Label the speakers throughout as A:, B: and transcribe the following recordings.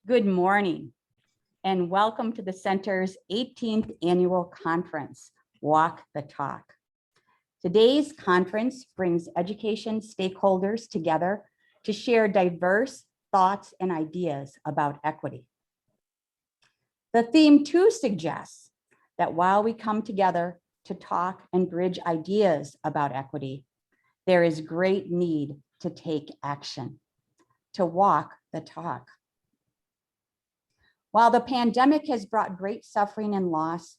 A: Good morning and welcome to the Center's 18th Annual Conference, Walk the Talk. Today's conference brings education stakeholders together to share diverse thoughts and ideas about equity. The theme too suggests that while we come together to talk and bridge ideas about equity, there is great need to take action, to walk the talk. While the pandemic has brought great suffering and loss,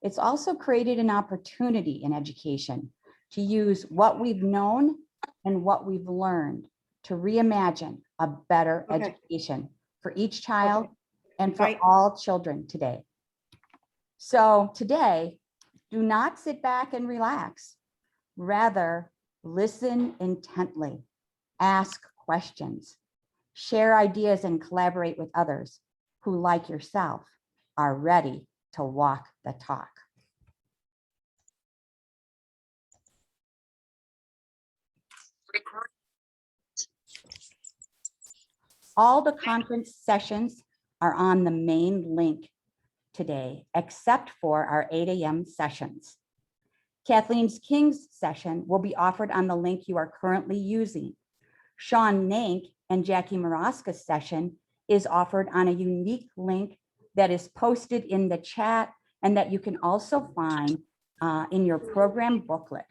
A: it's also created an opportunity in education to use what we've known and what we've learned to reimagine a better education for each child and for all children today. So today, do not sit back and relax. Rather, listen intently, ask questions, share ideas and collaborate with others who, like yourself, are ready to walk the talk. All the conference sessions are on the main link today, except for our 8 a.m. sessions. Kathleen King's session will be offered on the link you are currently using. Sean Nank and Jackie Maraska's session is offered on a unique link that is posted in the chat and that you can also find in your program booklet.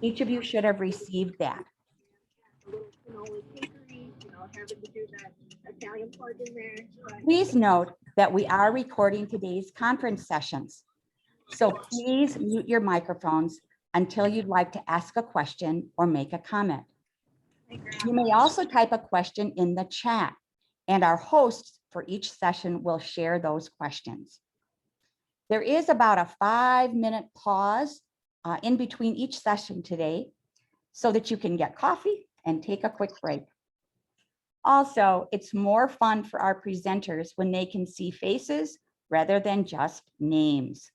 A: Each of you should have received that. Please note that we are recording today's conference sessions. So please mute your microphones until you'd like to ask a question or make a comment. You may also type a question in the chat, and our hosts for each session will share those questions. There is about a 5-minute pause in between each session today so that you can get coffee and take a quick break. Also, it's more fun for our presenters when they can see faces rather than just names.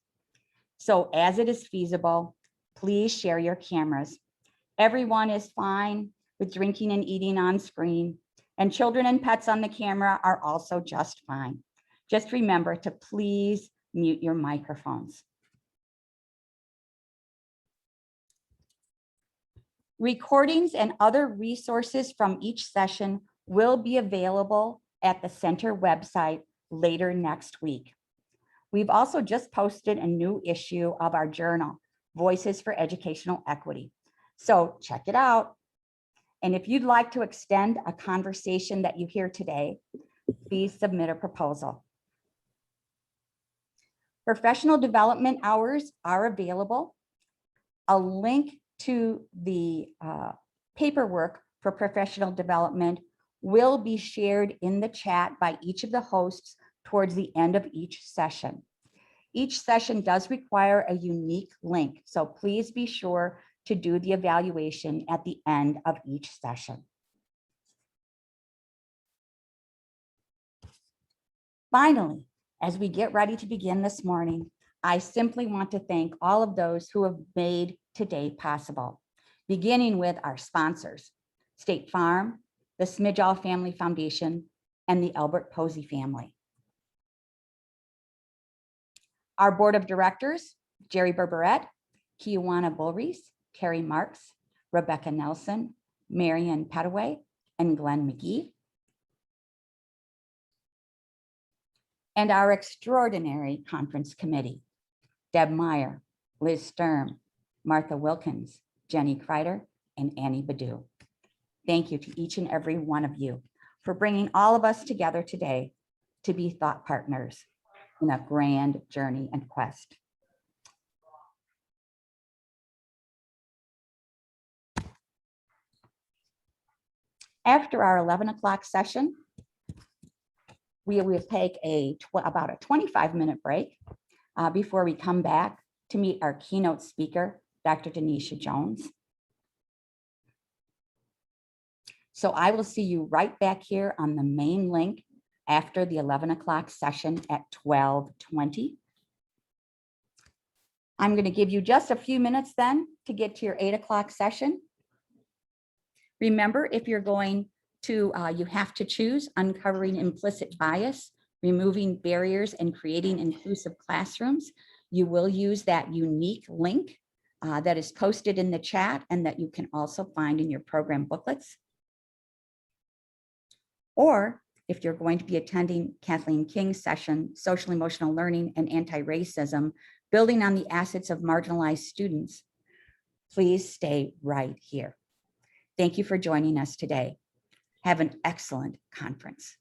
A: So as it is feasible, please share your cameras. Everyone is fine with drinking and eating on screen, and children and pets on the camera are also just fine. Just remember to please mute your microphones. Recordings and other resources from each session will be available at the center website later next week. We've also just posted a new issue of our journal, Voices for Educational Equity. So check it out. And if you'd like to extend a conversation that you hear today, please submit a proposal. Professional development hours are available. A link to the paperwork for professional development will be shared in the chat by each of the hosts towards the end of each session. Each session does require a unique link, so please be sure to do the evaluation at the end of each session. Finally, as we get ready to begin this morning, I simply want to thank all of those who have made today possible, beginning with our sponsors, State Farm, the Smidgall Family Foundation, and the Albert Posey family. Our board of directors, Jerry Berberet, Kiwana Bullreese, Carrie Marks, Rebecca Nelson, Marion Petaway, and Glenn McGee. And our extraordinary conference committee, Deb Meyer, Liz Sturm, Martha Wilkins, Jenny Kreider, and Annie Badu. Thank you to each and every one of you for bringing all of us together today to be thought partners in a grand journey and quest. After our 11 o'clock session, we will take about a 25-minute break before we come back to meet our keynote speaker, Dr. Denisha Jones. So I will see you right back here on the main link after the 11 o'clock session at 12:20. I'm going to give you just a few minutes then to get to your 8 o'clock session. Remember, if you're going you have to choose Uncovering Implicit Bias, Removing Barriers and Creating Inclusive Classrooms. You will use that unique link that is posted in the chat and that you can also find in your program booklets. Or if you're going to be attending Kathleen King's session, Social Emotional Learning and Anti-Racism, Building on the Assets of Marginalized Students, please stay right here. Thank you for joining us today. Have an excellent conference.